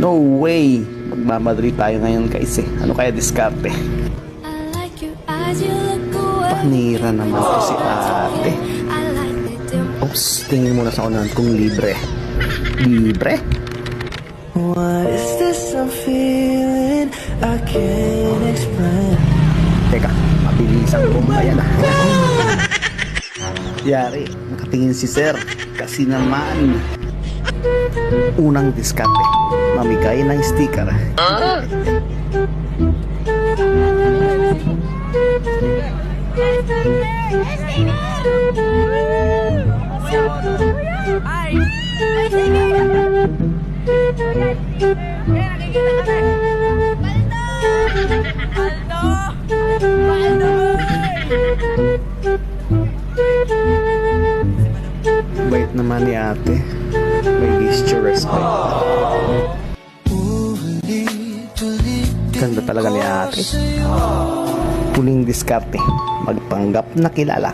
No way! Magmamadali tayo ngayon guys eh. Ano kaya diskarte? Panira naman to si ate. Oops, tingin muna sa unahan kung libre. Libre? What is this I'm feeling? I can't explain. Teka, mabilisan ko. Ayan na. Yari, nakatingin si sir. Kasi naman. Unang diskarte. Mamigay ng sticker. Bait naman ni ate. May gesture respect. Ganda talaga ni ate. Huling diskarte. Magpanggap na kilala.